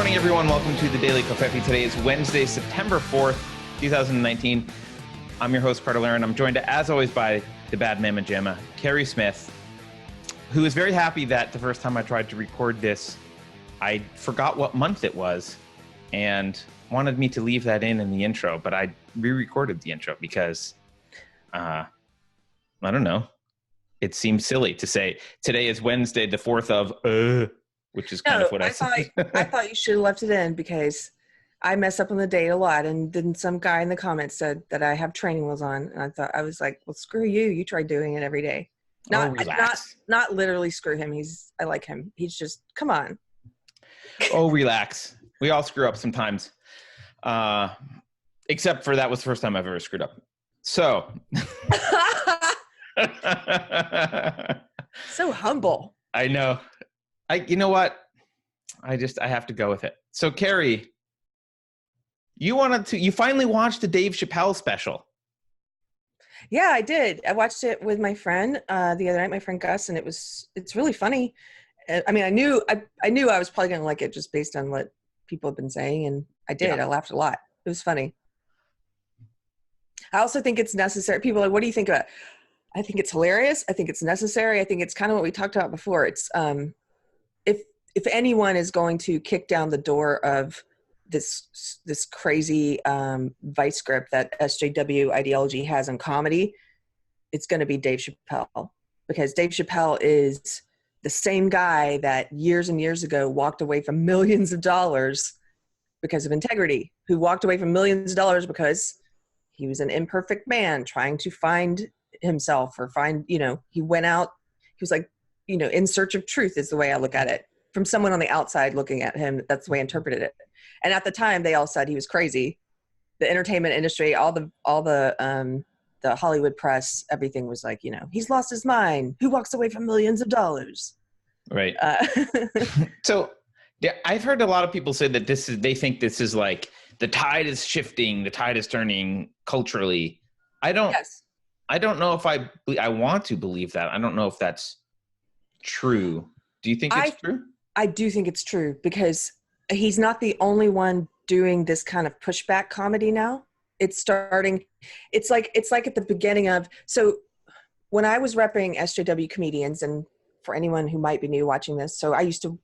morning, everyone. Welcome to the Daily Covfefe. Today is Wednesday, September 4th, 2019. I'm your host, Carter Laren. I'm joined, as always, by the bad mamma jamma, Keri Smith, who is very happy that the first time I tried to record this, I forgot what month it was and wanted me to leave that in the intro, but I re-recorded the intro because, I don't know, it seems silly to say today is Wednesday, the 4th of, which is kind of what I said. I thought you should have left it in because I mess up on the date a lot. And then some guy in the comments said that I have training wheels on. And I was like, well, screw you. You try doing it every day. Not literally screw him. I like him. He's just, come on. Oh, relax. We all screw up sometimes. Except for that was the first time I've ever screwed up. So. So humble. I know. You know what? I have to go with it. So, Keri, you finally watched the Dave Chappelle special. Yeah, I did. I watched it with my friend the other night, my friend Gus, and it's really funny. I mean, I knew I was probably going to like it just based on what people have been saying, and I did. Yeah. I laughed a lot. It was funny. I also think it's necessary. People are like, what do you think about it? I think it's hilarious. I think it's necessary. I think it's kind of what we talked about before. It's if anyone is going to kick down the door of this crazy vice grip that SJW ideology has in comedy, it's going to be Dave Chappelle, because Dave Chappelle is the same guy that years and years ago walked away from millions of dollars because of integrity, who walked away from millions of dollars because he was an imperfect man trying to find himself or he went out, he was like, in search of truth is the way I look at it. From someone on the outside looking at him, that's the way I interpreted it. And at the time, they all said he was crazy. The entertainment industry, all the Hollywood press, everything was like, he's lost his mind. Who walks away from millions of dollars? Right. So, yeah, I've heard a lot of people say that they think this is like the tide is shifting, the tide is turning culturally. I don't know if I want to believe that. I don't know if that's true. Do you think it's true? I do think it's true, because he's not the only one doing this kind of pushback comedy now. It's like at the beginning of, so when I was repping SJW comedians, and for anyone who might be new watching this, so I used to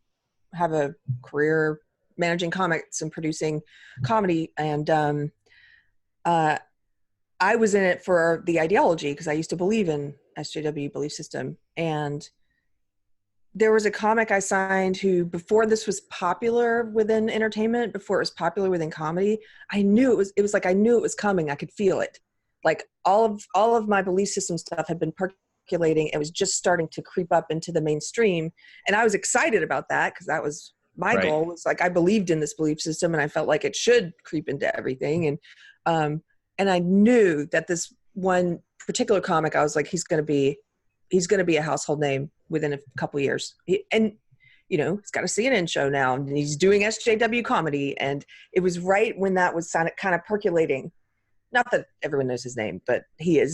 have a career managing comics and producing comedy, and I was in it for the ideology because I used to believe in SJW belief system. And there was a comic I signed who, before this was popular within entertainment, before it was popular within comedy, I knew it was like, I knew it was coming. I could feel it. Like all of my belief system stuff had been percolating. It was just starting to creep up into the mainstream. And I was excited about that because that was my goal. Was like, I believed in this belief system and I felt like it should creep into everything. And I knew that this one particular comic, I was like, he's going to be a household name within a couple of years. He's got a CNN show now, and he's doing SJW comedy. And it was right when that was kind of percolating. Not that everyone knows his name, but he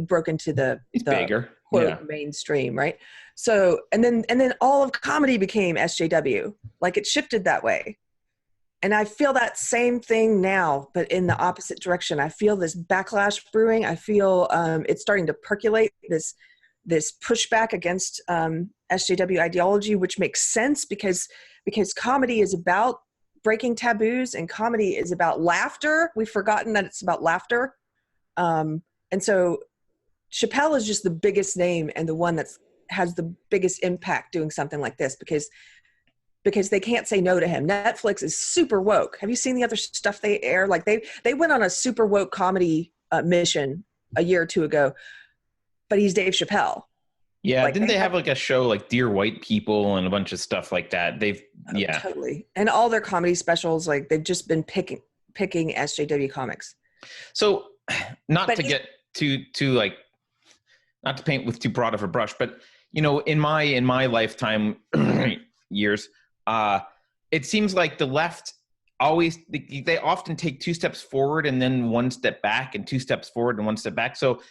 broke into the bigger, quote, mainstream, right? So, and then all of comedy became SJW. Like, it shifted that way. And I feel that same thing now, but in the opposite direction. I feel this backlash brewing. I feel it's starting to percolate, this pushback against SJW ideology, which makes sense because comedy is about breaking taboos, and comedy is about laughter. We've forgotten that it's about laughter. And so Chappelle is just the biggest name and the one that has the biggest impact doing something like this, because they can't say no to him. Netflix is super woke. Have you seen the other stuff they air? Like they went on a super woke comedy mission a year or two ago, but he's Dave Chappelle. Yeah. Like, didn't they have like a show like Dear White People and a bunch of stuff like that? Yeah. Totally. And all their comedy specials, like they've just been picking SJW comics. So not to paint with too broad of a brush, but in my lifetime years, it seems like the left always, they often take 2 steps forward and then 1 step back, and 2 steps forward and 1 step back. So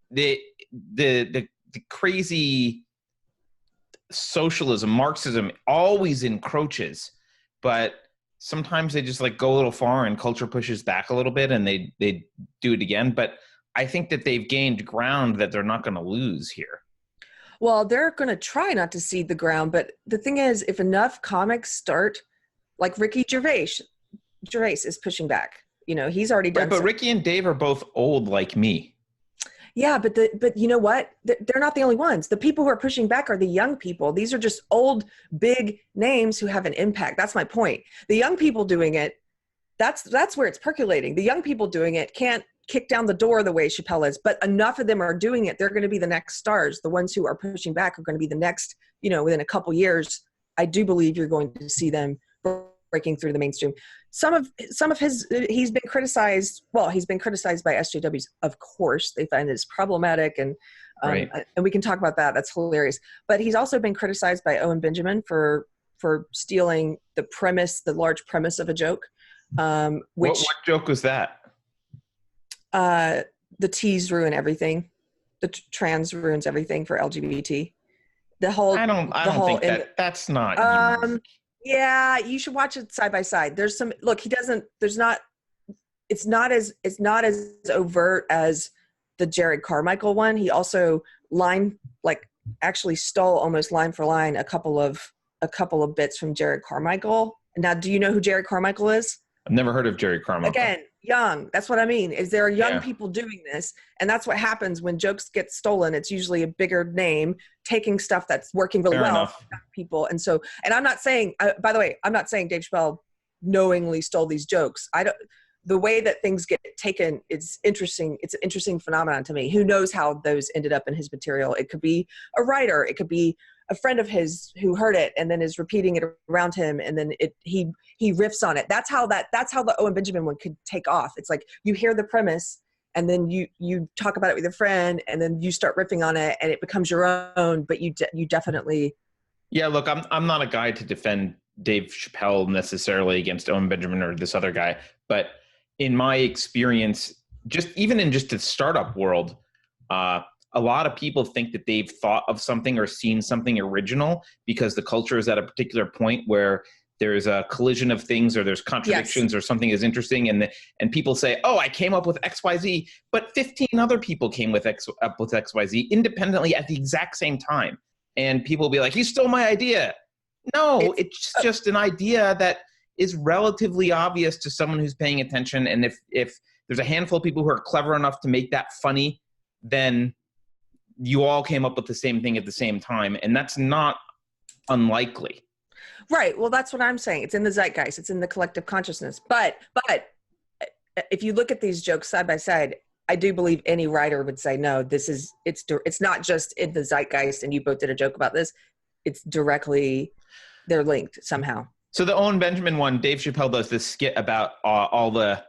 the crazy socialism, Marxism always encroaches, but sometimes they just like go a little far and culture pushes back a little bit and they do it again. But I think that they've gained ground that they're not going to lose here. Well, they're going to try not to cede the ground, but the thing is, if enough comics start, like Ricky Gervais is pushing back. You know, he's already done. Right, but Ricky and Dave are both old like me. Yeah, but you know what? They're not the only ones. The people who are pushing back are the young people. These are just old, big names who have an impact. That's my point. The young people doing it, that's where it's percolating. The young people doing it can't kick down the door the way Chappelle is, but enough of them are doing it. They're going to be the next stars. The ones who are pushing back are going to be the next, you know, within a couple years. I do believe you're going to see them breaking through the mainstream. Some of his, he's been criticized. Well, he's been criticized by SJWs. Of course, they find this problematic, and Right. and we can talk about that. That's hilarious. But he's also been criticized by Owen Benjamin for stealing the premise, the large premise of a joke. Which What joke was that? The T's ruin everything. The trans ruins everything for LGBT. The whole. I don't think that's not. Unique. Yeah, you should watch it side by side. There's some. Look, he doesn't. There's not. It's not as overt as the Jared Carmichael one. He also actually stole almost line for line a couple of bits from Jared Carmichael. Now, do you know who Jared Carmichael is? I've never heard of Jerry Carmichael. Again, young. That's what I mean. Is there are young people doing this, and that's what happens when jokes get stolen. It's usually a bigger name taking stuff that's working really well for young people. And so, and I'm not saying. By the way, I'm not saying Dave Chappelle knowingly stole these jokes. The way that things get taken, it's interesting. It's an interesting phenomenon to me. Who knows how those ended up in his material? It could be a writer. It could be a friend of his who heard it and then is repeating it around him, and then he riffs on it. That's how the Owen Benjamin one could take off. It's like you hear the premise and then you talk about it with a friend and then you start riffing on it and it becomes your own. But you definitely. Yeah, look, I'm not a guy to defend Dave Chappelle necessarily against Owen Benjamin or this other guy, but in my experience, even in the startup world, a lot of people think that they've thought of something or seen something original because the culture is at a particular point where there's a collision of things or there's contradictions or something is interesting. And people say, oh, I came up with XYZ, but 15 other people came up with XYZ independently at the exact same time. And people will be like, you stole my idea. No, it's just an idea that is relatively obvious to someone who's paying attention. And if there's a handful of people who are clever enough to make that funny, then you all came up with the same thing at the same time. And that's not unlikely. Right. Well, that's what I'm saying. It's in the zeitgeist. It's in the collective consciousness. But if you look at these jokes side by side, I do believe any writer would say, no, it's not just in the zeitgeist and you both did a joke about this. It's directly, they're linked somehow. So the Owen Benjamin one, Dave Chappelle does this skit about all the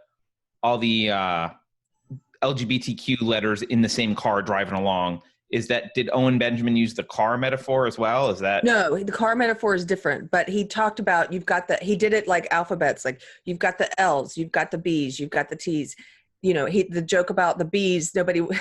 LGBTQ letters in the same car driving along. Did Owen Benjamin use the car metaphor as well? Is that? No, the car metaphor is different, but he talked about, he did it like alphabets, like you've got the L's, you've got the B's, you've got the T's. You know, the joke about the bees, the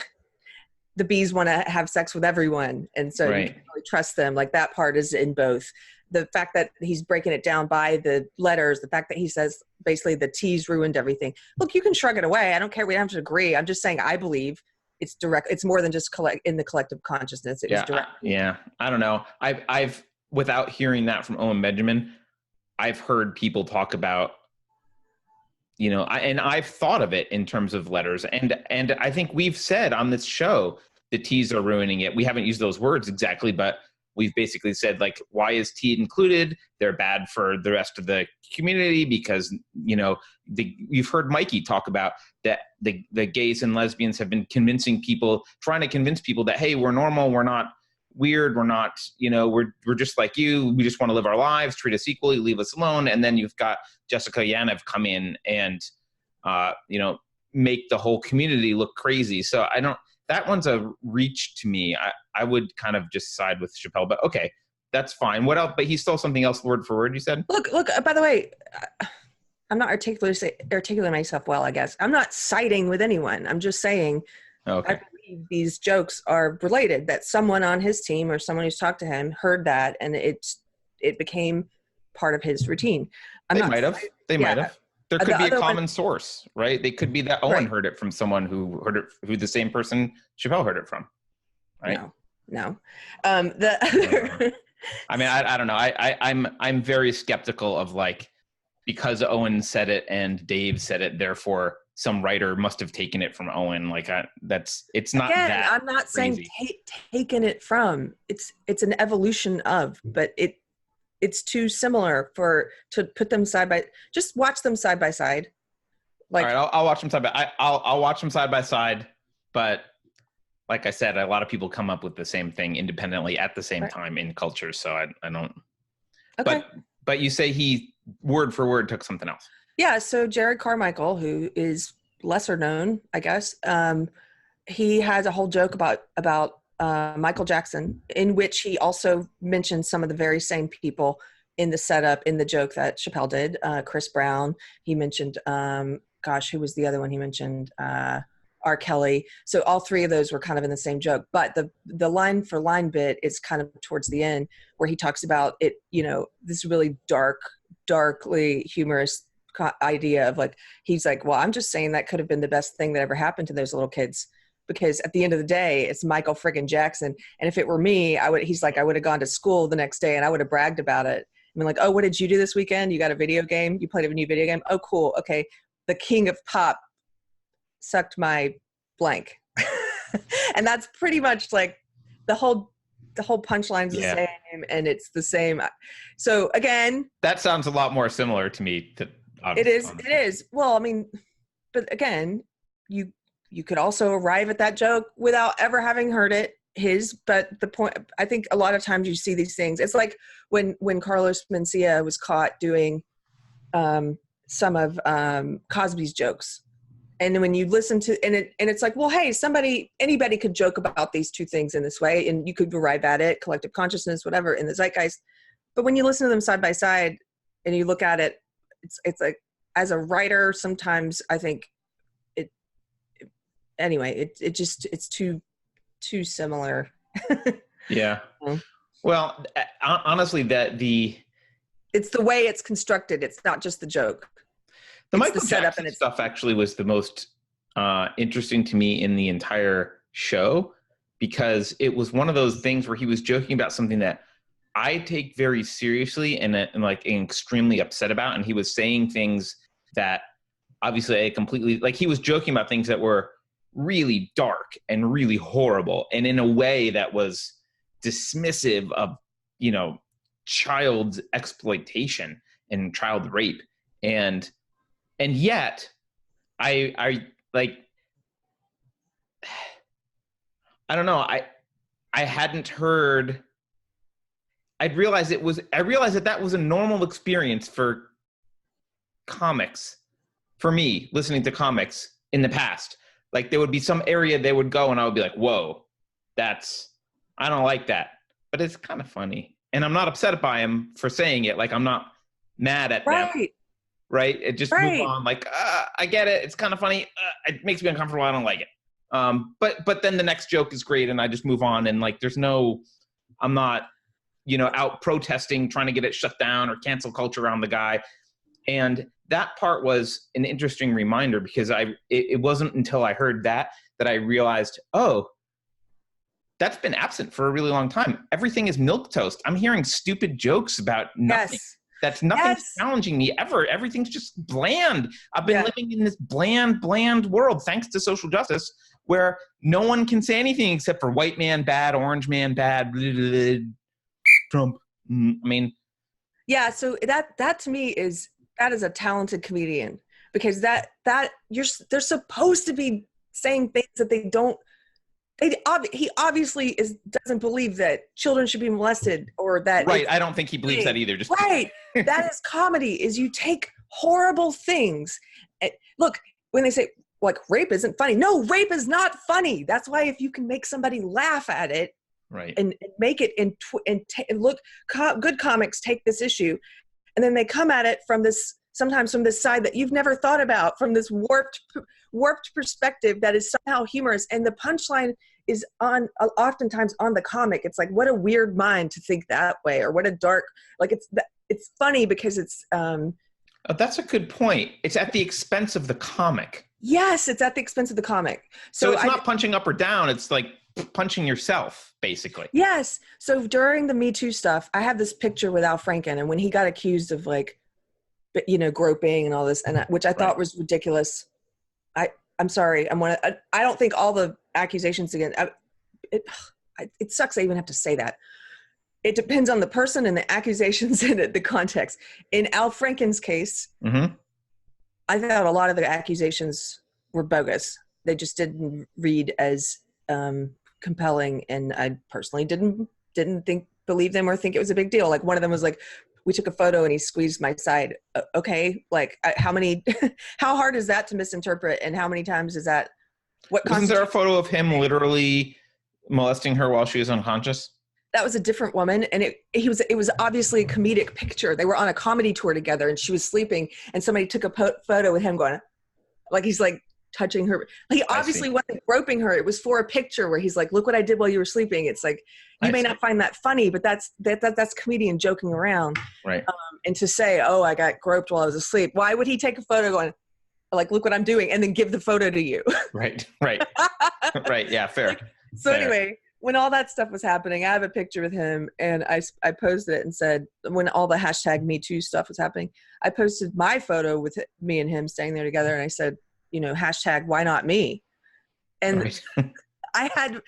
bees want to have sex with everyone. And so you can't really trust them. Like that part is in both. The fact that he's breaking it down by the letters, the fact that he says basically the T's ruined everything. Look, you can shrug it away. I don't care. We don't have to agree. I'm just saying I believe it's direct. It's more than just in the collective consciousness. It was direct. I don't know. I've without hearing that from Owen Benjamin, I've heard people talk about, and I've thought of it in terms of letters. And I think we've said on this show, the T's are ruining it. We haven't used those words exactly, but we've basically said, like, why is T included? They're bad for the rest of the community because, you've heard Mikey talk about that the gays and lesbians have been trying to convince people that, hey, we're normal, we're not weird, we're not, we're just like you. We just want to live our lives, treat us equally, leave us alone. And then you've got Jessica Yanev come in and, make the whole community look crazy. So that one's a reach to me. I would kind of just side with Chappelle, but okay, that's fine. What else? But he stole something else word for word, you said? Look, by the way, I'm not articulating myself well, I guess. I'm not siding with anyone. I'm just saying I believe these jokes are related, that someone on his team or someone who's talked to him heard that and it became part of his routine. I'm They not. might have. They yeah. might have. There The could be a other one- common source, right? They could be that Owen Right. heard it from someone who heard it, who the same person Chappelle heard it from, right? No. The other. I mean, I don't know. I'm very skeptical of like, because Owen said it and Dave said it, therefore some writer must have taken it from Owen. Like it's not Again, that I'm not crazy. saying taken it from. It's an evolution of, but it's too similar to put them side by. Just watch them side by side. Like, all right, I'll watch them side by. I'll watch them side by side, but like I said, a lot of people come up with the same thing independently at the same time in culture. So I don't. okay. But you say he word for word took something else. Yeah. So Jared Carmichael, who is lesser known, I guess, he has a whole joke about Michael Jackson, in which he also mentioned some of the very same people in the setup in the joke that Chappelle did. Chris Brown. He mentioned, who was the other one he mentioned? R. Kelly. So all three of those were kind of in the same joke. But the line for line bit is kind of towards the end where he talks about it, this really darkly humorous idea of like, he's like, well, I'm just saying that could have been the best thing that ever happened to those little kids. Because at the end of the day, it's Michael friggin' Jackson. And if it were me, I would have gone to school the next day and I would have bragged about it. I mean, like, oh, what did you do this weekend? You got a video game? You played a new video game? Oh, cool. Okay. The king of pop sucked my blank. And that's pretty much like the whole punchline's the same, and it's the same. So again, that sounds a lot more similar to me. It is. Well, I mean, but again, you could also arrive at that joke without ever having heard it. But the point, I think a lot of times you see these things. It's like when Carlos Mencia was caught doing some of Cosby's jokes. And when you listen to, and it's like, well, hey, anybody could joke about these two things in this way, and you could arrive at it, collective consciousness, whatever, in the zeitgeist. But when you listen to them side by side and you look at it, it's like, as a writer, sometimes I think it's too similar. Yeah. Well, honestly, it's the way it's constructed. It's not just the joke. The Michael Jackson stuff actually was the most interesting to me in the entire show, because it was one of those things where he was joking about something that I take very seriously and like extremely upset about. And he was saying things that obviously I completely, like, he was joking about things that were really dark and really horrible, and in a way that was dismissive of, child exploitation and child rape. And yet I like, I don't know. I hadn't heard, I realized that was a normal experience for comics, for me, listening to comics in the past. Like, there would be some area they would go and I would be like, whoa, I don't like that. But it's kind of funny. And I'm not upset by him for saying it. Like, I'm not mad at them. Right? It just move on. Like, I get it. It's kind of funny. It makes me uncomfortable. I don't like it. But then the next joke is great and I just move on. And like, I'm not, out protesting, trying to get it shut down or cancel culture around the guy. And that part was an interesting reminder, because it wasn't until I heard that I realized, oh, that's been absent for a really long time. Everything is milquetoast. I'm hearing stupid jokes about nothing. Yes. That's nothing challenging me ever. Everything's just bland. I've been living in this bland world, thanks to social justice, where no one can say anything except for white man bad, orange man bad, blah, blah, blah, Trump. I mean, yeah. So that to me is a talented comedian, because they're supposed to be saying things that they don't. He obviously doesn't believe that children should be molested, or that. Right. I don't think he believes that either. Just right. That is comedy. Is you take horrible things. Look, when they say like rape isn't funny, no, rape is not funny. That's why if you can make somebody laugh at it, right, and make it and look, good comics take this issue, and then they come at it sometimes from this side that you've never thought about, from this warped perspective that is somehow humorous, and the punchline is oftentimes on the comic. It's like, what a weird mind to think that way, or what a dark, like, it's funny because it's Oh, that's a good point. It's at the expense of the comic. Yes, it's at the expense of the comic. So it's not punching up or down. It's like punching yourself, basically. Yes. So during the Me Too stuff, I have this picture with Al Franken, and when he got accused of like, groping and all this, and which I thought was ridiculous. I'm sorry. I don't think all the accusations against it sucks I even have to say that. It depends on the person and the accusations and the context. In Al Franken's case, I thought a lot of the accusations were bogus. They just didn't read as compelling, and I personally didn't believe them or think it was a big deal. Like one of them was like, we took a photo and he squeezed my side. Okay, like how hard is that to misinterpret, and how many times is that? Wasn't there a photo of him literally molesting her while she was unconscious? That was a different woman, and it was obviously a comedic picture. They were on a comedy tour together, and she was sleeping, and somebody took a photo with him going, like he's like touching her. He obviously wasn't groping her. It was for a picture where he's like, "Look what I did while you were sleeping." It's like you may not find that funny, but that's comedian joking around, right? And to say, "Oh, I got groped while I was asleep," why would he take a photo going, like, "Look what I'm doing," and then give the photo to you? Right. Right. Yeah, fair. So anyway, when all that stuff was happening, I have a picture with him, and I posted it and said, when all the hashtag Me Too stuff was happening, I posted my photo with me and him standing there together, and I said, hashtag why not me? And right. I'm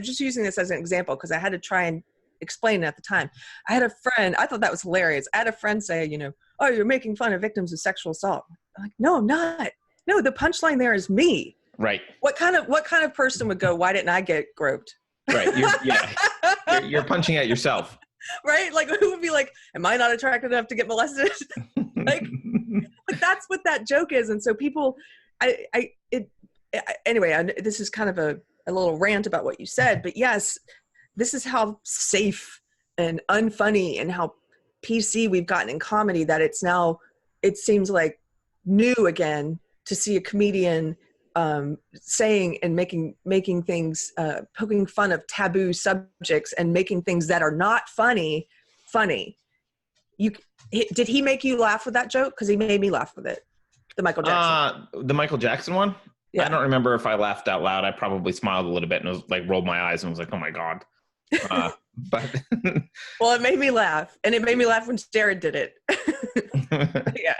just using this as an example because I had to try and explain it at the time. I had a friend, I thought that was hilarious. I had a friend say, "Oh, you're making fun of victims of sexual assault." I'm like, no, I'm not. No, the punchline there is me. Right. What kind of person would go, "Why didn't I get groped?" Right. You're punching at yourself. Right. Like who would be like, "Am I not attractive enough to get molested?" like that's what that joke is. And so people, anyway, this is kind of a little rant about what you said, but yes, this is how safe and unfunny and how PC we've gotten in comedy that it seems like new again to see a comedian saying and making things, poking fun of taboo subjects and making things that are not funny. Did he make you laugh with that joke? Because he made me laugh with it. The Michael Jackson. The Michael Jackson one? Yeah. I don't remember if I laughed out loud. I probably smiled a little bit and was like rolled my eyes and was like, "Oh my God." But well, it made me laugh, and it made me laugh when Jared did it. Yeah.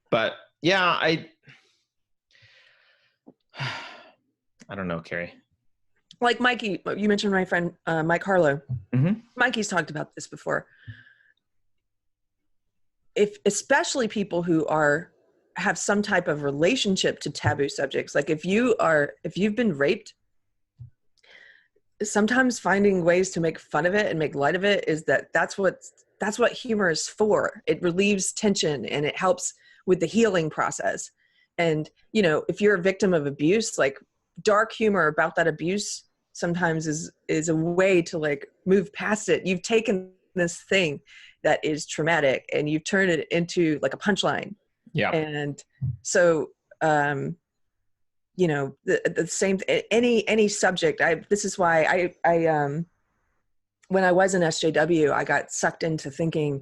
But yeah, I don't know, Keri. Like Mikey, you mentioned my friend Mike Harlow. Mm-hmm. Mikey's talked about this before. Especially people who have some type of relationship to taboo subjects, like if you've been raped, sometimes finding ways to make fun of it and make light of it that's what humor is for. It relieves tension and it helps with the healing process. And if you're a victim of abuse, like dark humor about that abuse sometimes is a way to like move past it. You've taken this thing that is traumatic and you've turned it into like a punchline. Yeah. And so the same any subject. This is why I when I was in SJW, I got sucked into thinking,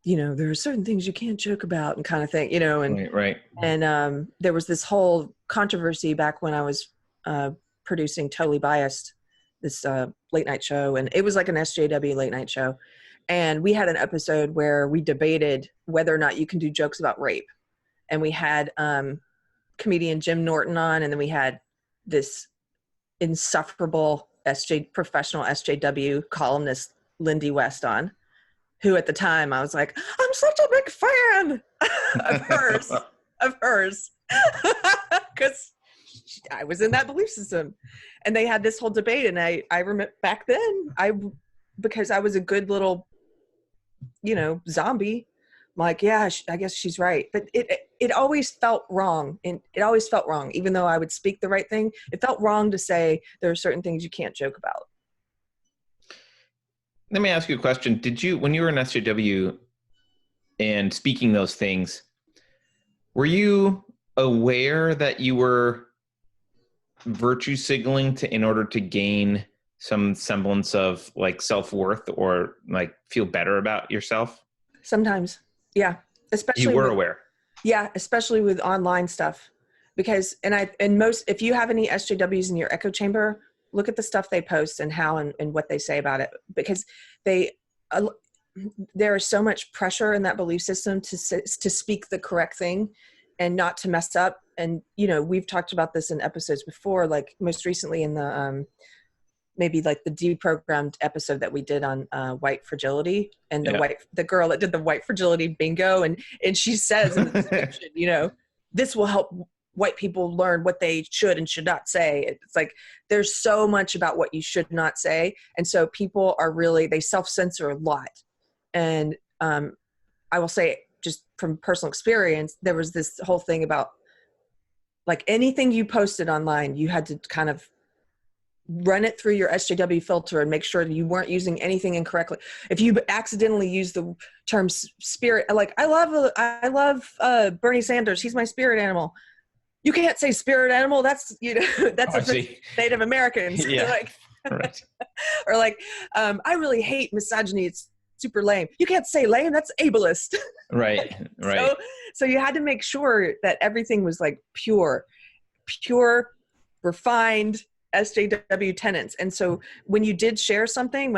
there are certain things you can't joke about and kind of thing, and right. And there was this whole controversy back when I was producing Totally Biased, this late night show, and it was like an SJW late night show. And we had an episode where we debated whether or not you can do jokes about rape. And we had comedian Jim Norton on, and then we had this insufferable professional SJW columnist Lindy West on, who at the time I was like, "I'm such a big fan of hers," because I was in that belief system. And they had this whole debate, and I remember back then, because I was a good little, zombie, I'm like, yeah, I guess she's right. But it always felt wrong. And it always felt wrong. Even though I would speak the right thing, it felt wrong to say there are certain things you can't joke about. Let me ask you a question. Did you, when you were in SJW and speaking those things, were you aware that you were virtue signaling in order to gain some semblance of like self-worth or like feel better about yourself? Sometimes. Yeah. especially You were aware. Yeah, especially with online stuff, because if you have any SJWs in your echo chamber, look at the stuff they post and how and what they say about it, because uh, there is so much pressure in that belief system to speak the correct thing and not to mess up. And we've talked about this in episodes before, like most recently in the maybe like the deprogrammed episode that we did on white fragility, and the girl that did the white fragility bingo, and she says in the description, this will help white people learn what they should and should not say. It's like there's so much about what you should not say, and so people are they self-censor a lot. And I will say, just from personal experience, there was this whole thing about like anything you posted online, you had to kind of run it through your SJW filter and make sure that you weren't using anything incorrectly. If you accidentally use the term spirit, like I love Bernie Sanders, he's my spirit animal. You can't say spirit animal. That's that's Native Americans. Yeah. Right. Or like, I really hate misogyny. It's super lame. You can't say lame. That's ableist. Right. Right. So you had to make sure that everything was like pure, refined SJW tenets. And so when I did share something,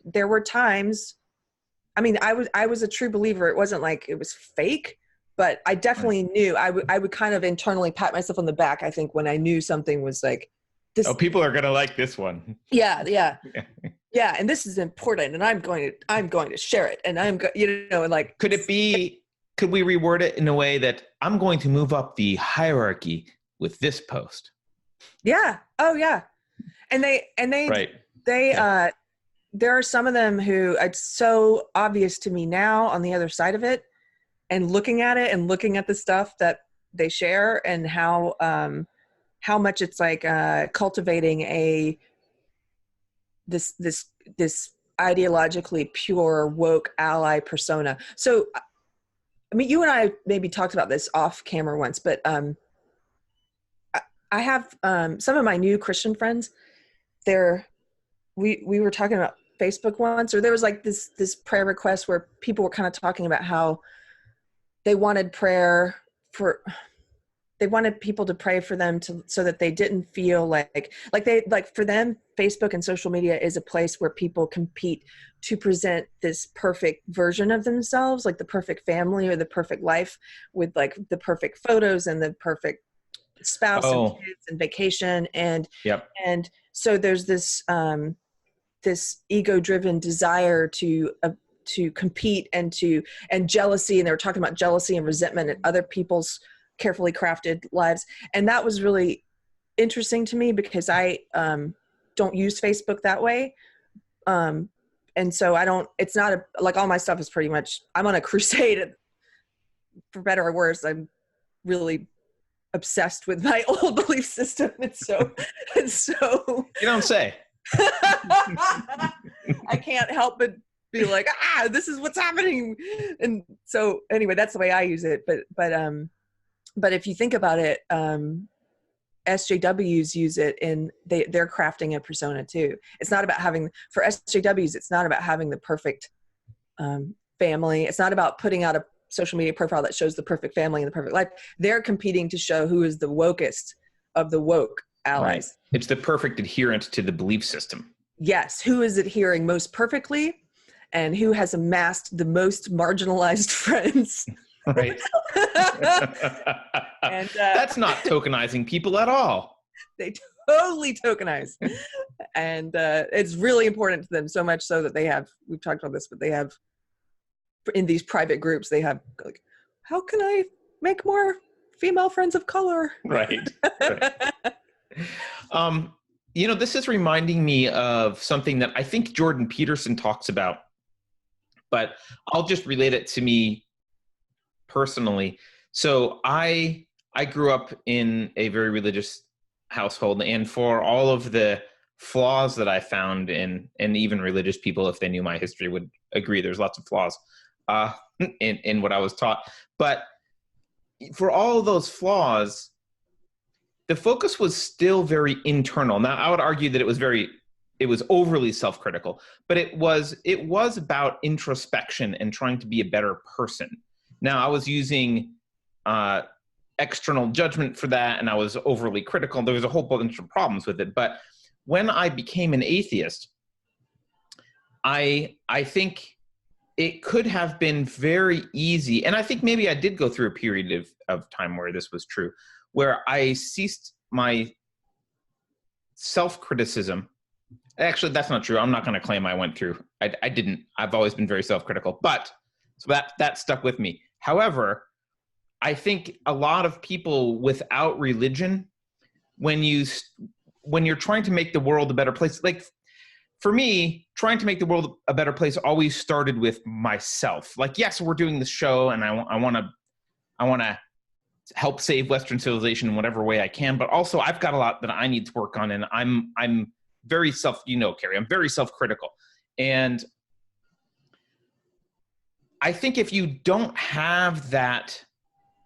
there were times, I mean, I was a true believer. It wasn't like it was fake, but I definitely knew I would kind of internally pat myself on the back, I think, when I knew something was like this. Oh, people are going to like this one. Yeah. And this is important, and I'm going to share it, and and like, could we reword it in a way that I'm going to move up the hierarchy with this post? Yeah. Oh yeah. And they right. There are some of them who it's so obvious to me now on the other side of it, and looking at it and looking at the stuff that they share, and how much it's like cultivating this ideologically pure woke ally persona. So I mean, you and I maybe talked about this off camera once, but I have some of my new Christian friends. We were talking about Facebook once, or there was like this prayer request where people were kind of talking about how they wanted they wanted people to pray for them so that they didn't feel like for them, Facebook and social media is a place where people compete to present this perfect version of themselves, like the perfect family or the perfect life with like the perfect photos and the perfect spouse and kids and vacation. And so there's this ego-driven desire to compete and jealousy. And they were talking about jealousy and resentment in other people's carefully crafted lives. And that was really interesting to me, because I don't use Facebook that way. And so it's not like all my stuff is pretty much, I'm on a crusade, for better or worse. I'm really obsessed with my old belief system. And so you don't say. I can't help but be like, this is what's happening. And so anyway, that's the way I use it. But if you think about it, SJWs use it they're crafting a persona too. It's not about for SJWs, it's not about having the perfect family. It's not about putting out a social media profile that shows the perfect family and the perfect life. They're competing to show who is the wokest of the woke allies. Right. It's the perfect adherent to the belief system. Yes. Who is adhering most perfectly, and who has amassed the most marginalized friends. Right. And that's not tokenizing people at all. They totally tokenize. And it's really important to them, so much so that we've talked about this, but they have, in these private groups, they have like, how can I make more female friends of color? Right. This is reminding me of something that I think Jordan Peterson talks about, but I'll just relate it to me personally. So I grew up in a very religious household, and for all of the flaws that I found and even religious people, if they knew my history, would agree there's lots of flaws in what I was taught. But for all of those flaws, the focus was still very internal. Now, I would argue that it was very it was overly self-critical, but it was about introspection and trying to be a better person. Now, I was using external judgment for that, and I was overly critical. There was a whole bunch of problems with it. But when I became an atheist, I think it could have been very easy, and I think maybe I did go through a period of time where this was true, where I ceased my self-criticism. Actually, that's not true. I'm not going to claim I went through. I didn't. I've always been very self-critical, but so that stuck with me. However, I think a lot of people without religion, when you're trying to make the world a better place, like for me, trying to make the world a better place always started with myself. Like, yes, we're doing this show, and I want to help save Western civilization in whatever way I can, but also I've got a lot that I need to work on, and I'm very Keri, I'm very self-critical. And I think if you don't have that,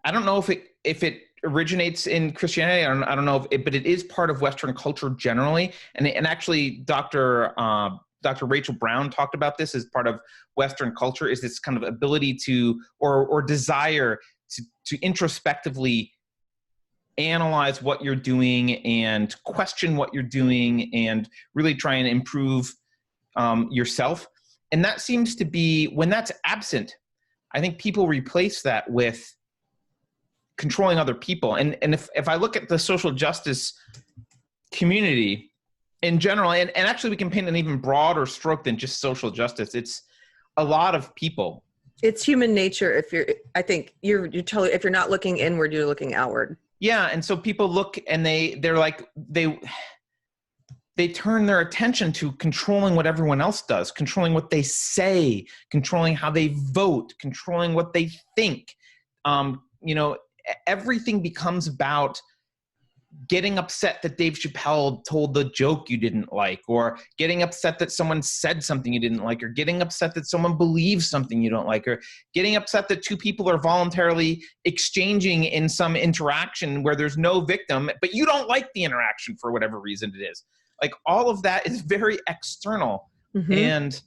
I don't know if it originates in Christianity. I don't know but it is part of Western culture generally. And actually Dr. Rachel Brown talked about this as part of Western culture, is this kind of ability to, or desire to introspectively analyze what you're doing and question what you're doing and really try and improve yourself. And that seems to be, when that's absent, I think people replace that with controlling other people. And if I look at the social justice community in general, and actually we can paint an even broader stroke than just social justice, it's a lot of people. It's human nature. I think you're totally, if you're not looking inward, you're looking outward. Yeah. And so people look and they're like, they turn their attention to controlling what everyone else does, controlling what they say, controlling how they vote, controlling what they think. Everything becomes about getting upset that Dave Chappelle told the joke you didn't like, or getting upset that someone said something you didn't like, or getting upset that someone believes something you don't like, or getting upset that two people are voluntarily exchanging in some interaction where there's no victim, but you don't like the interaction for whatever reason it is. Like, all of that is very external. Mm-hmm. And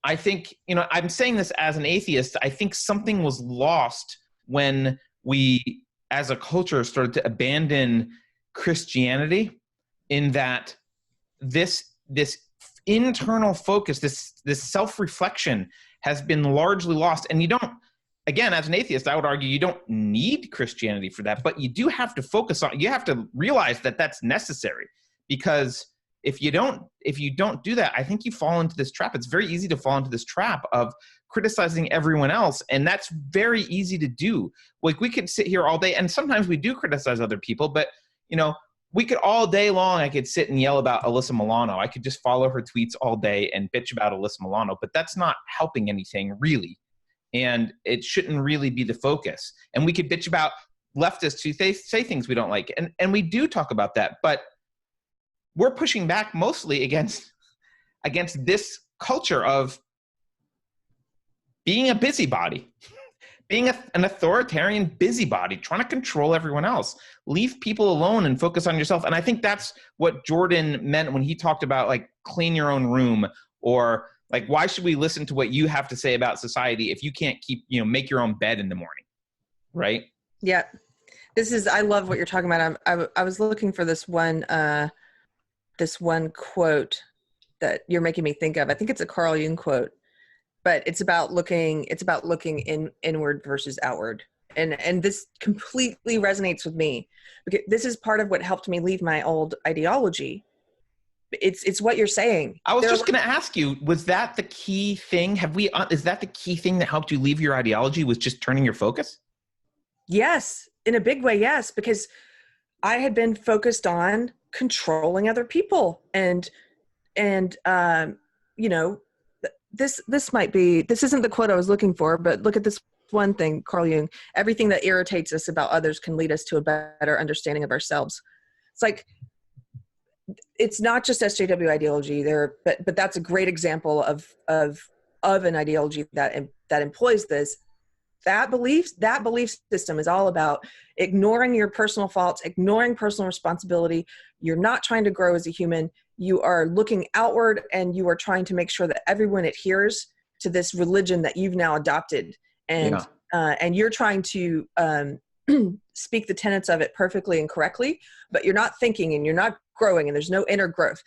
I think, I'm saying this as an atheist, I think something was lost when we, as a culture, started to abandon Christianity, in that this internal focus, this self-reflection has been largely lost. And you don't, again, as an atheist, I would argue you don't need Christianity for that, but you do have to focus on, you have to realize that that's necessary, because if you don't do that, I think you fall into this trap. It's very easy to fall into this trap of criticizing everyone else. And that's very easy to do. Like, we could sit here all day, and sometimes we do criticize other people, but we could all day long, I could sit and yell about Alyssa Milano. I could just follow her tweets all day and bitch about Alyssa Milano, but that's not helping anything really. And it shouldn't really be the focus. And we could bitch about leftists who say things we don't like. And we do talk about that, but we're pushing back mostly against this culture of being a busybody, being an authoritarian busybody, trying to control everyone else. Leave people alone and focus on yourself. And I think that's what Jordan meant when he talked about, like, clean your own room, or like, why should we listen to what you have to say about society if you can't make your own bed in the morning, right? Yeah. I love what you're talking about. I was looking for this one quote that you're making me think of. I think it's a Carl Jung quote, but it's about looking inward versus outward. And this completely resonates with me, because this is part of what helped me leave my old ideology. It's what you're saying. I was just going to ask you, was that the key thing? Is that the key thing that helped you leave your ideology, was just turning your focus? Yes. In a big way. Yes. Because I had been focused on controlling other people, and this isn't the quote I was looking for, but look at this one thing, Carl Jung: everything that irritates us about others can lead us to a better understanding of ourselves. It's like, it's not just SJW ideology there, but that's a great example of an ideology that employs this. That belief system is all about ignoring your personal faults, ignoring personal responsibility. You're not trying to grow as a human. you are looking outward, and you are trying to make sure that everyone adheres to this religion that you've now adopted. And you're trying to speak the tenets of it perfectly and correctly, but you're not thinking and you're not growing, and there's no inner growth.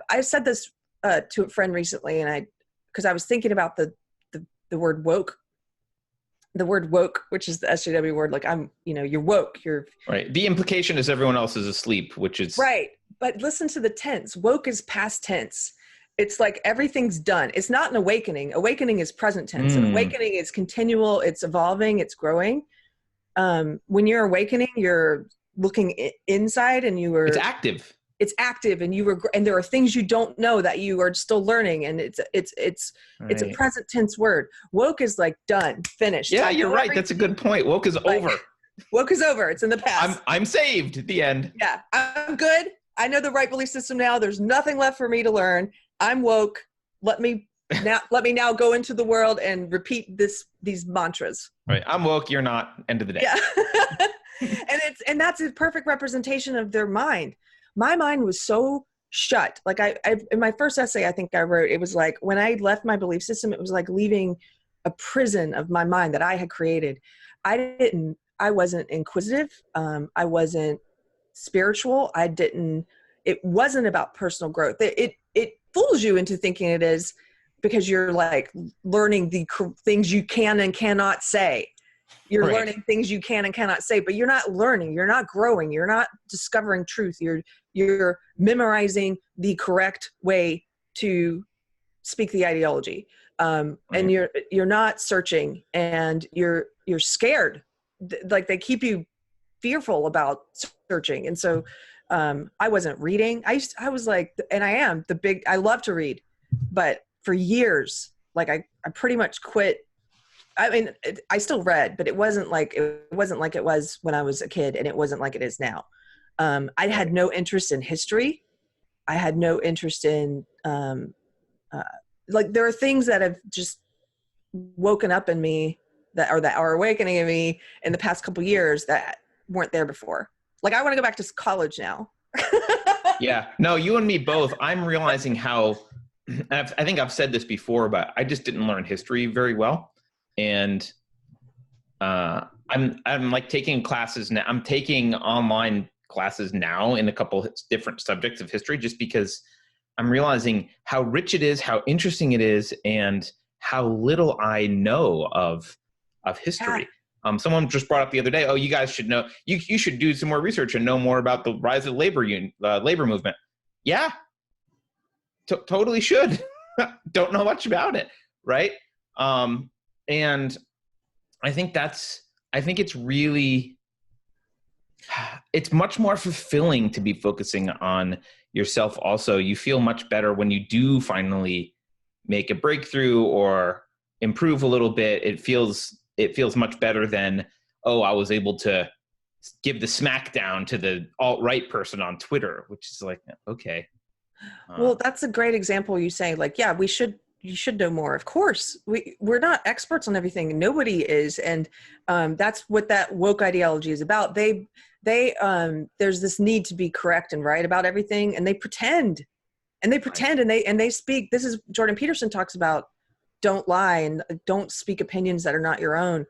I said this to a friend recently, and because I was thinking about the word woke, which is the SJW word. Like, you're woke. You're right. The implication is everyone else is asleep, which is right. But listen to the tense. Woke is past tense. It's like everything's done. It's not an awakening. Awakening is present tense. An awakening is continual. It's evolving. It's growing. When you're awakening, you're looking inside, and it's active. It's active, and and there are things you don't know that you are still learning. And it's a present tense word. Woke is like done, finished. Yeah, you're right. That's a good point. Woke is over. Woke is over. It's in the past. I'm saved at the end. Yeah, I'm good. I know the right belief system now. There's nothing left for me to learn. I'm woke. Let me now go into the world and repeat these mantras. Right. I'm woke. You're not. End of the day. Yeah. and that's a perfect representation of their mind. My mind was so shut. Like I in my first essay, I think I wrote, it was like, when I left my belief system, it was like leaving a prison of my mind that I had created. I wasn't inquisitive. I wasn't spiritual. It wasn't about personal growth. It fools you into thinking it is, because you're like learning the things you can and cannot say. You're learning things you can and cannot say, but you're not learning. You're not growing. You're not discovering truth. You're memorizing the correct way to speak the ideology. And you're not searching, and you're scared. Like, they keep you fearful about searching. And so I wasn't reading. I was like, and I love to read, but for years, like I pretty much quit. I mean, I still read, but it wasn't like it was when I was a kid, and it wasn't like it is now. I had no interest in history. I had no interest in like, there are things that have just woken up in me that are awakening in me in the past couple years that weren't there before. Like, I want to go back to college now. Yeah. No, you and me both. I'm realizing how, I think I've said this before, but I just didn't learn history very well. And I'm like taking classes now. I'm taking online classes now in a couple different subjects of history, just because I'm realizing how rich it is, how interesting it is, and how little I know of history. Yeah. Someone just brought up the other day, oh, you guys should know, you should do some more research and know more about the rise of the labor movement. Yeah, totally should. Don't know much about it, right? And I think it's really, it's much more fulfilling to be focusing on yourself also. You feel much better when you do finally make a breakthrough or improve a little bit. It feels much better than, oh, I was able to give the smackdown to the alt-right person on Twitter, which is like, okay. Well, that's a great example. You say, like, yeah, you should know more. Of course, we're not experts on everything. Nobody is. And that's what that woke ideology is about. There's this need to be correct and right about everything. And they pretend and they speak. This is Jordan Peterson talks about, don't lie and don't speak opinions that are not your own.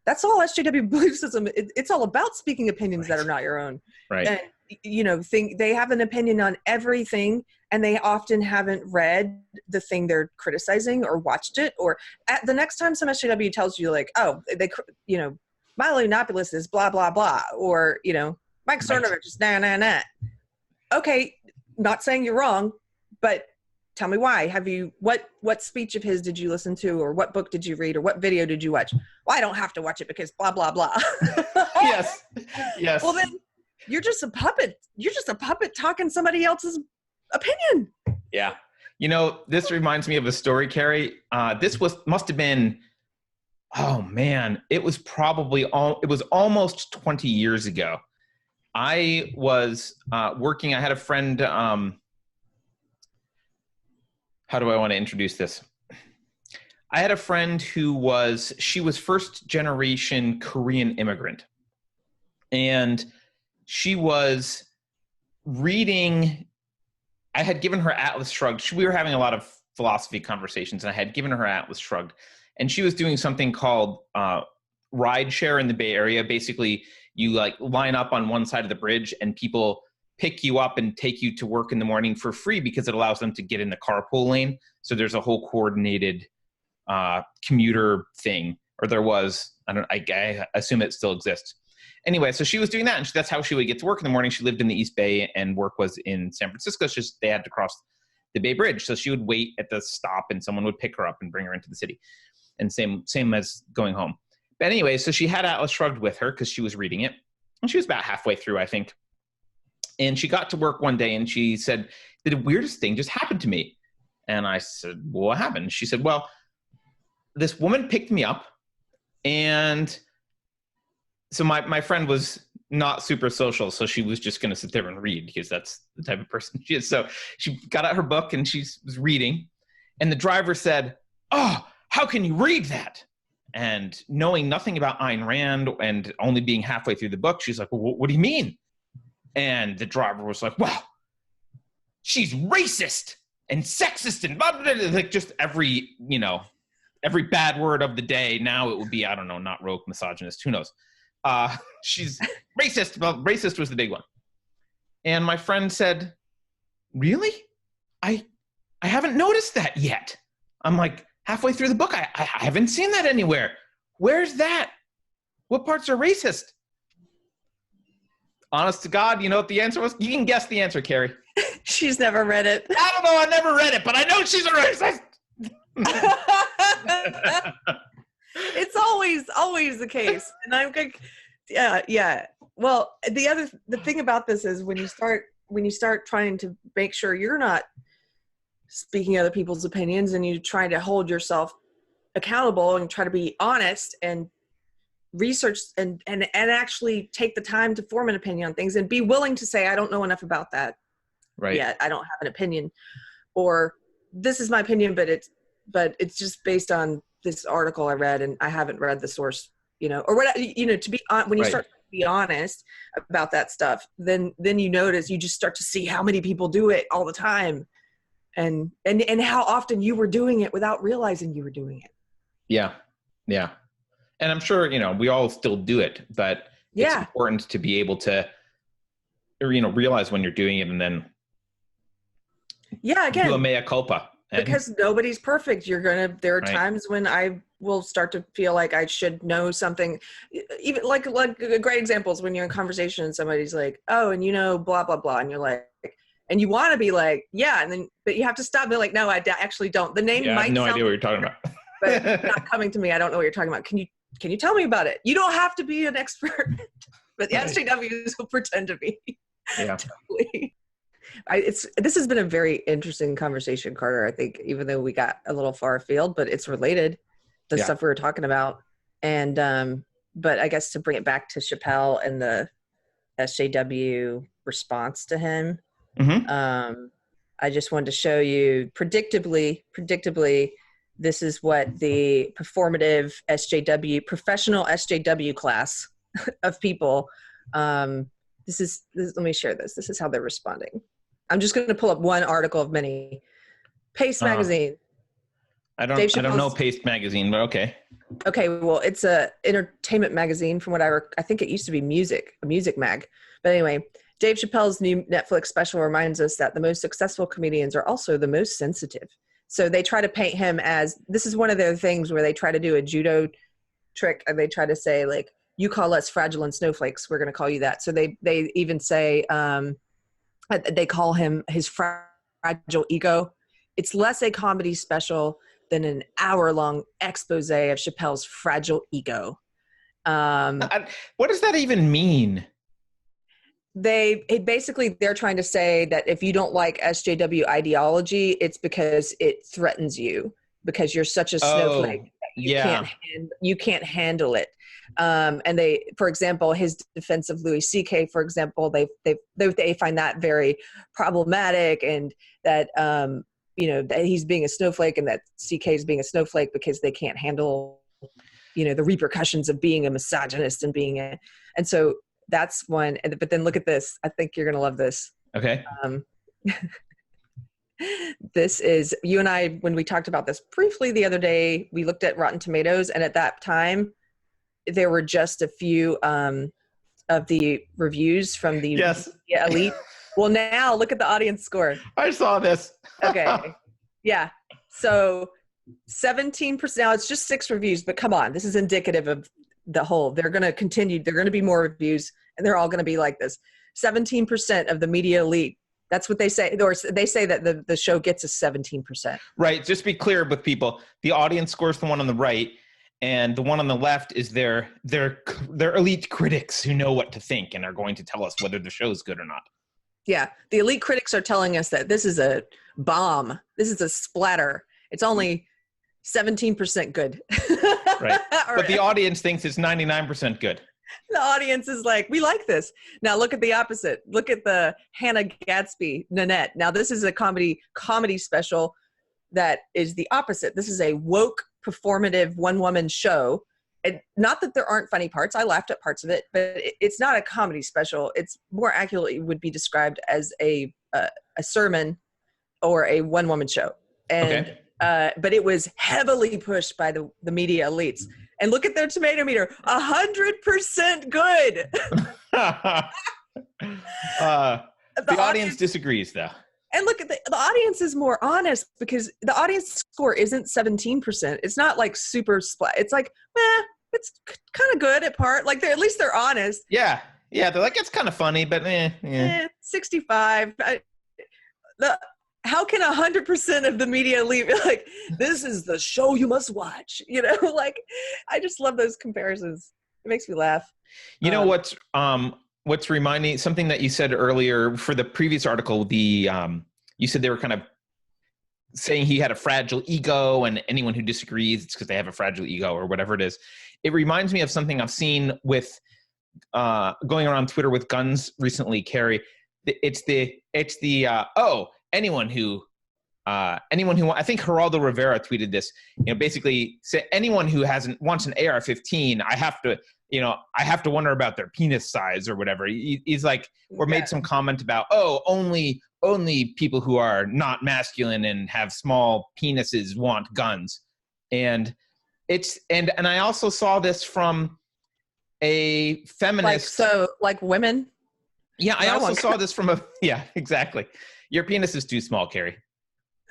That's all SJW belief system. It's all about speaking opinions that are not your own. Right. And, they have an opinion on everything, and they often haven't read the thing they're criticizing or watched it. Or at the next time some SJW tells you, like, oh, Milo Yiannopoulos is blah, blah, blah. Or, Mike Cernovich is nah. Okay. Not saying you're wrong, but tell me why. What speech of his did you listen to, or what book did you read, or what video did you watch? Well, I don't have to watch it because blah, blah, blah. Yes. Well, then you're just a puppet. You're just a puppet talking somebody else's opinion. Yeah. This reminds me of a story, Keri. This must have been, oh man, it was almost 20 years ago. I was working, I had a friend, how do I want to introduce this? I had a friend she was first generation Korean immigrant. And she was reading I had given her Atlas Shrugged. We were having a lot of philosophy conversations, and I had given her Atlas Shrugged, and she was doing something called ride share in the Bay Area. Basically, you like line up on one side of the bridge, and people pick you up and take you to work in the morning for free because it allows them to get in the carpool lane. So there's a whole coordinated commuter thing, or there was. I assume it still exists. Anyway, so she was doing that, and that's how she would get to work in the morning. She lived in the East Bay, and work was in San Francisco. It's just they had to cross the Bay Bridge, so she would wait at the stop, and someone would pick her up and bring her into the city. And same as going home. But anyway, so she had Atlas Shrugged with her because she was reading it, and she was about halfway through, I think. And she got to work one day, and she said, "The weirdest thing just happened to me." And I said, "Well, what happened?" She said, "Well, this woman picked me up, and so my friend was not super social, so she was just going to sit there and read because that's the type of person she is. So she got out her book and she was reading, and the driver said, "Oh, how can you read that?" And knowing nothing about Ayn Rand and only being halfway through the book, she's like, "Well, what do you mean?" And the driver was like, "Well, she's racist and sexist and blah, blah, blah," like just every bad word of the day. Now it would be, I don't know, not rogue misogynist, who knows. She's racist. Well, racist was the big one. And my friend said, "Really? I haven't noticed that yet." I'm like, halfway through the book, I haven't seen that anywhere. Where's that? What parts are racist? Honest to God, you know what the answer was? You can guess the answer, Keri. She's never read it. I don't know. I never read it, but I know she's a racist. It's always the case. And I'm like, yeah. Well, the thing about this is when you start trying to make sure you're not speaking other people's opinions, and you try to hold yourself accountable and try to be honest and research and actually take the time to form an opinion on things and be willing to say, "I don't know enough about that yet. I don't have an opinion," or "This is my opinion, but it's just based on this article I read and I haven't read the source," or whatever, to be on, when you start to be honest about that stuff, then you notice, you just start to see how many people do it all the time, and how often you were doing it without realizing you were doing it. Yeah. And I'm sure, we all still do it, but it's important to be able to, realize when you're doing it and then again, do a mea culpa. Because nobody's perfect. There are times when I will start to feel like I should know something. Even like a great example is when you're in conversation and somebody's like, "Oh, and blah, blah, blah." And you're like, and you want to be like, "Yeah." But you have to stop and be like, "No, I actually don't." The name might I have no idea what you're talking about. But it's not coming to me. I don't know what you're talking about. Can you tell me about it? You don't have to be an expert, but the SJWs will pretend to be. Yeah. Totally. This has been a very interesting conversation, Carter. I think, even though we got a little far afield, but it's related to stuff we were talking about. And but I guess to bring it back to Chappelle and the SJW response to him, I just wanted to show you predictably, this is what the performative SJW, professional SJW class of people. This is, let me share this. This is how they're responding. I'm just going to pull up one article of many. Paste magazine. I don't know Paste magazine, but okay. Okay, well, it's a entertainment magazine from what I think it used to be a music mag. But anyway, Dave Chappelle's new Netflix special reminds us that the most successful comedians are also the most sensitive. So they try to paint him as, this is one of their things where they try to do a judo trick, and they try to say, like, "You call us fragile and snowflakes, we're going to call you that." So they even say, they call him his fragile ego. It's less a comedy special than an hour-long expose of Chappelle's fragile ego. What does that even mean? They're trying to say that if you don't like SJW ideology, it's because it threatens you, because you're such a snowflake. You can't handle it. And they, for example, his defense of Louis C.K., for example, they find that very problematic, and that that he's being a snowflake, and that C.K. is being a snowflake because they can't handle the repercussions of being a misogynist and so that's one. But then look at this. I think you're gonna love this. Okay. This is, you and I, when we talked about this briefly the other day, we looked at Rotten Tomatoes, and at that time, there were just a few of the reviews from the Yes. elite. Well, now look at the audience score. I saw this. Okay. Yeah. So 17%. Now it's just 6 reviews, but come on, this is indicative of the whole. They're going to continue. They're going to be more reviews, and they're all going to be like this. 17% of the media elite. That's what they say. Or they say that the show gets a 17%. Right. Just be clear with people. The audience scores the one on the right, and the one on the left is their elite critics who know what to think and are going to tell us whether the show is good or not. Yeah. The elite critics are telling us that this is a bomb. This is a splatter. It's only 17% good. Right. But the audience thinks it's 99% good. The audience is like, we like this. Now look at the opposite. Look at the Hannah Gadsby, Nanette. Now this is a comedy special that is the opposite. This is a woke, performative, one-woman show. And not that there aren't funny parts. I laughed at parts of it, but it's not a comedy special. It's more accurately would be described as a sermon or a one-woman show. And okay. But it was heavily pushed by the media elites. And look at their tomato meter, 100% good. The audience disagrees, though. And look at the audience is more honest because the audience score isn't 17%. It's not like super splat. It's like, it's kind of good at part. Like at least they're honest. Yeah. Yeah. They're like, it's kind of funny, but 65. How can 100% of the media leave like, this is the show you must watch? You know, like, I just love those comparisons. It makes me laugh. You know, what's reminding, something that you said earlier for the previous article, you said they were kind of saying he had a fragile ego, and anyone who disagrees, it's because they have a fragile ego or whatever it is. It reminds me of something I've seen with going around Twitter with guns recently, Keri. Anyone who I think Geraldo Rivera tweeted this, basically say anyone who wants an AR-15, I have to wonder about their penis size or whatever. He's like, or made some comment about, only people who are not masculine and have small penises want guns. And and I also saw this from a feminist. Like women? Yeah, I also saw this from exactly. Your penis is too small, Keri.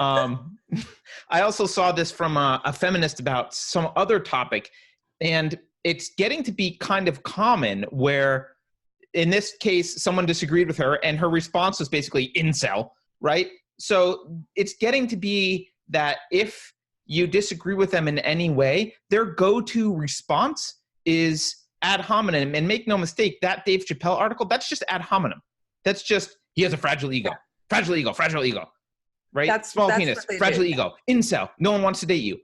I also saw this from a feminist about some other topic, and it's getting to be kind of common where, in this case, someone disagreed with her, and her response was basically incel, right? So it's getting to be that if you disagree with them in any way, their go-to response is ad hominem. And make no mistake, that Dave Chappelle article, that's just ad hominem. That's just, he has a fragile ego. Fragile ego, right? That's small penis, fragile ego, incel, no one wants to date you.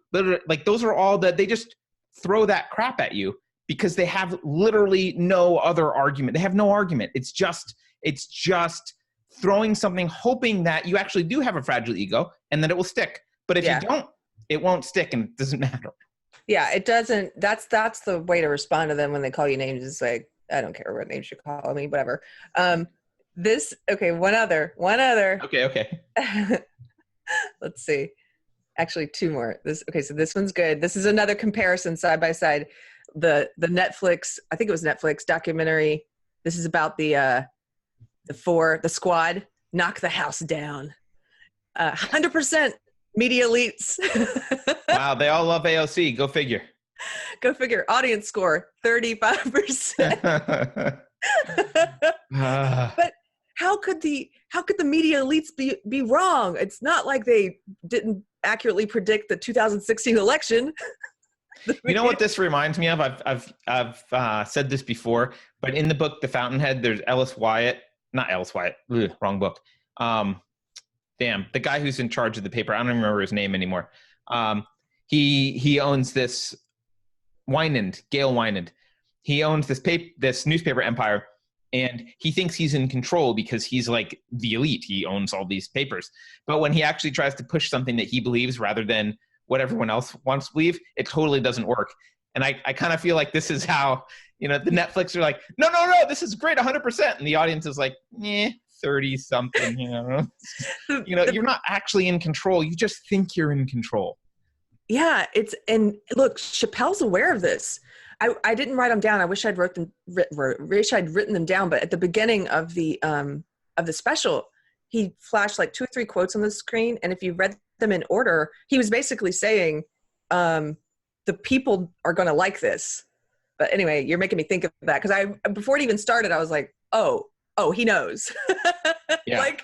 Like those are all that they just throw that crap at you because they have literally no other argument. They have no argument. It's just throwing something, hoping that you actually do have a fragile ego and that it will stick. But if you don't, it won't stick and it doesn't matter. Yeah, it doesn't. That's the way to respond to them when they call you names. It's like, I don't care what names you call me, whatever. One other. Okay. Let's see. Actually, 2 more. So this one's good. This is another comparison side by side. The Netflix, I think it was Netflix documentary. This is about the squad, knock the house down. 100% media elites. Wow, they all love AOC. Go figure. Audience score, 35%. But how could the media elites be wrong? It's not like they didn't accurately predict the 2016 election. You know what this reminds me of? I've said this before, but in the book The Fountainhead, there's wrong book. The guy who's in charge of the paper. I don't even remember his name anymore. He owns this Gale Wynand. He owns this newspaper empire. And he thinks he's in control because he's like the elite. He owns all these papers. But when he actually tries to push something that he believes rather than what everyone else wants to believe, it totally doesn't work. And I kind of feel like this is how, the Netflix are like, no, this is great, 100%. And the audience is like, 30 something, you're not actually in control. You just think you're in control. Yeah, and look, Chappelle's aware of this. I didn't write them down. I wish I'd written them down. But at the beginning of the special, he flashed like 2 or 3 quotes on the screen, and if you read them in order, he was basically saying, "The people are going to like this." But anyway, you're making me think of that because before it even started, I was like, "Oh, he knows." Yeah. Like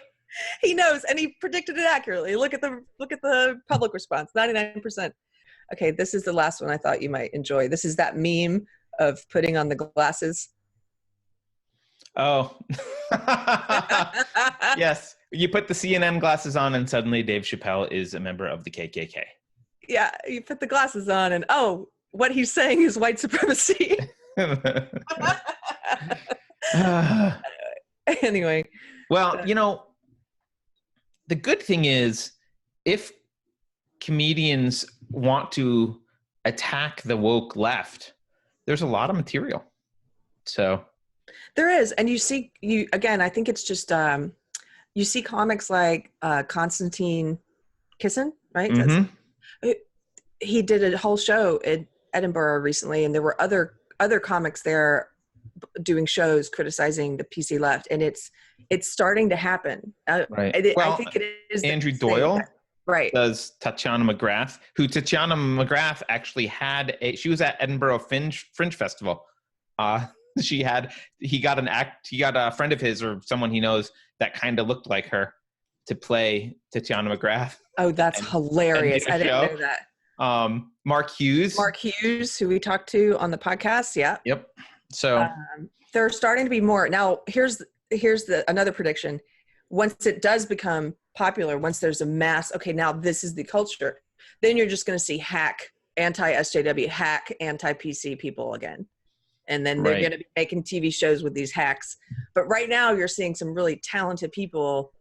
he knows, and he predicted it accurately. Look at the public response, 99%. Okay, this is the last one I thought you might enjoy. This is that meme of putting on the glasses. Oh. Yes. You put the CNN glasses on and suddenly Dave Chappelle is a member of the KKK. Yeah, you put the glasses on and what he's saying is white supremacy. Anyway. Well, the good thing is if comedians want to attack the woke left, there's a lot of material. So there is. And again, I think it's just, you see comics like Konstantin Kisin, right? Mm-hmm. He did a whole show in Edinburgh recently, and there were other comics there doing shows criticizing the PC left, and it's starting to happen. Right. I think it is. Andrew Doyle right. does Tatiana McGrath, who Tatiana McGrath actually she was at Edinburgh Fringe Festival. He got a friend of his or someone he knows that kind of looked like her to play Tatiana McGrath. Oh, that's hilarious. I didn't know that. Mark Hughes, who we talked to on the podcast. Yeah. Yep. So there are starting to be more. Now, here's another prediction. Once it does become popular, once there's a mass, okay, now this is the culture, then you're just going to see hack anti-SJW, hack anti-PC people again. And then they're going to be making TV shows with these hacks. But right now you're seeing some really talented people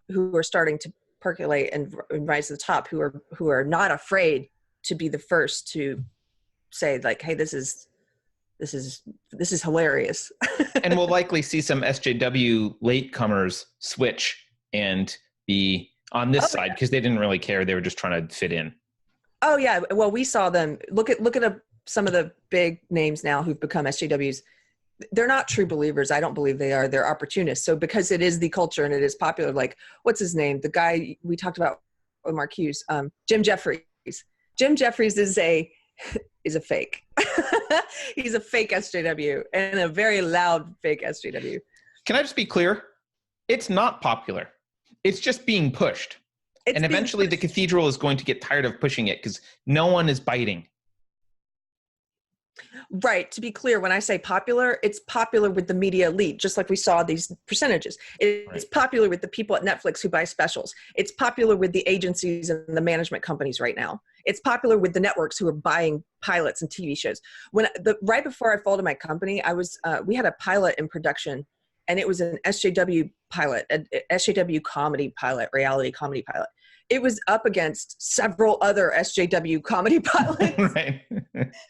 who are starting to percolate and rise to the top, who are not afraid to be the first to say like, hey, this is hilarious. And we'll likely see some SJW latecomers switch and be on this side because they didn't really care. They were just trying to fit in. Oh yeah. Well, we saw them. Look at some of the big names now who've become SJWs. They're not true believers. I don't believe they are. They're opportunists. So because it is the culture and it is popular, like what's his name? The guy we talked about with Mark Hughes, Jim Jeffries. Jim Jeffries is a fake. He's a fake SJW and a very loud fake SJW. Can I just be clear? It's not popular. It's just being pushed. And eventually the cathedral is going to get tired of pushing it because no one is biting. Right. To be clear, when I say popular, it's popular with the media elite, just like we saw these percentages. It's popular with the people at Netflix who buy specials. It's popular with the agencies and the management companies right now. It's popular with the networks who are buying pilots and TV shows. Right before I folded my company, we had a pilot in production, and it was an SJW pilot, an SJW comedy pilot, reality comedy pilot. It was up against several other SJW comedy pilots. Right.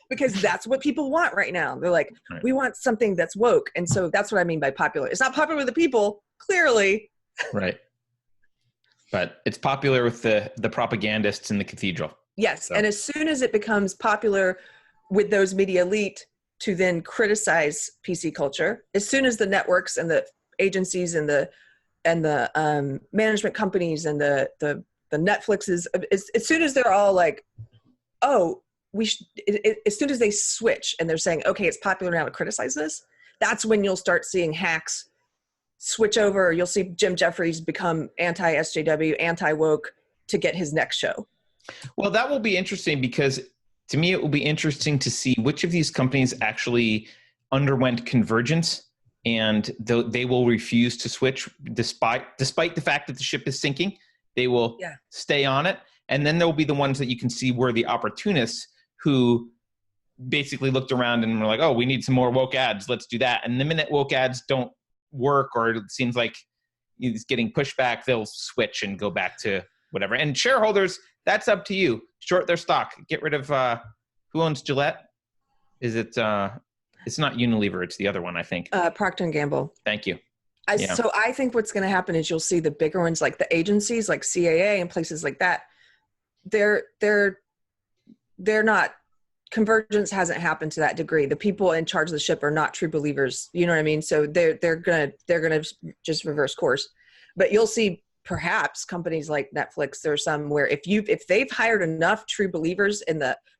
Because that's what people want right now. They're like, we want something that's woke. And so that's what I mean by popular. It's not popular with the people, clearly. Right. But it's popular with the propagandists in the cathedral. Yes. So. And as soon as it becomes popular with those media elite to then criticize PC culture, as soon as the networks and the agencies and the management companies and the Netflixes, as soon as they're all like, as soon as they switch and they're saying, okay, it's popular now to criticize this, that's when you'll start seeing hacks switch over. You'll see Jim Jeffries become anti-SJW, anti-woke to get his next show. Well, that will be interesting because to me, it will be interesting to see which of these companies actually underwent convergence and they will refuse to switch despite the fact that the ship is sinking. They will stay on it. And then there will be the ones that you can see were the opportunists who basically looked around and were like, oh, we need some more woke ads. Let's do that. And the minute woke ads don't work or it seems like it's getting pushed back, they'll switch and go back to whatever. And shareholders, that's up to you. Short their stock. Get rid of who owns Gillette? Is it it's not Unilever, it's the other one, I think. Procter & Gamble. Thank you. Yeah. So I think what's going to happen is you'll see the bigger ones, like the agencies, like CAA and places like that. They're not. Convergence hasn't happened to that degree. The people in charge of the ship are not true believers. You know what I mean? So they're gonna just reverse course. But you'll see perhaps companies like Netflix. There's some where if they've hired enough true believers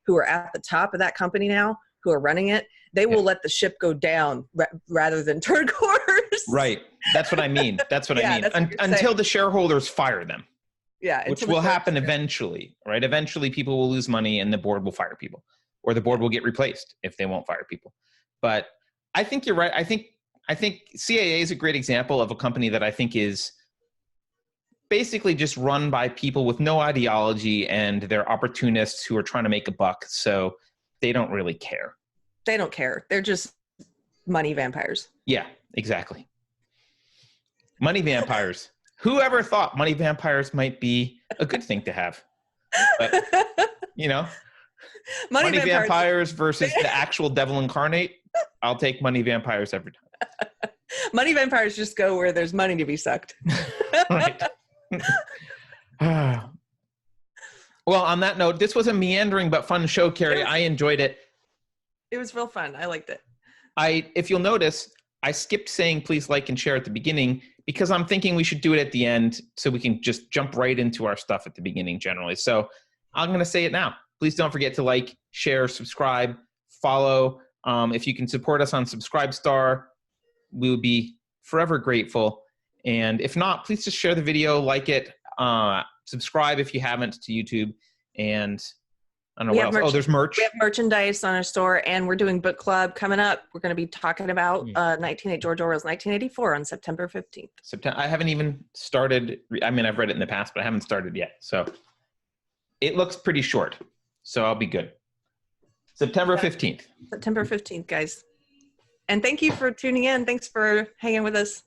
who are at the top of that company now, who are running it, they will let the ship go down rather than turn course. Right. That's what I mean. That's what I mean. Until the shareholders fire them. Yeah. Which will happen eventually, right? Eventually people will lose money and the board will fire people, or the board will get replaced if they won't fire people. But I think you're right. I think CAA is a great example of a company that I think is basically just run by people with no ideology, and they're opportunists who are trying to make a buck. So they don't really care. They don't care. They're just money vampires. Yeah, exactly. Money vampires. Whoever thought money vampires might be a good thing to have? But, you know, money vampires versus the actual devil incarnate. I'll take money vampires every time. Money vampires just go where there's money to be sucked. Right. Well, on that note, this was a meandering but fun show, Keri. I enjoyed it. It was real fun. I liked it. If you'll notice, I skipped saying please like and share at the beginning because I'm thinking we should do it at the end so we can just jump right into our stuff at the beginning generally. So I'm going to say it now. Please don't forget to like, share, subscribe, follow. If you can support us on Subscribestar, we would be forever grateful. And if not, please just share the video, like it, subscribe if you haven't to YouTube. And I don't know what else. Oh, there's merch. We have merchandise on our store, and we're doing book club coming up. We're going to be talking about George Orwell's 1984 on September 15th. I haven't even started. I mean, I've read it in the past, but I haven't started yet. So it looks pretty short. So I'll be good. September 15th. September 15th, guys. And thank you for tuning in. Thanks for hanging with us.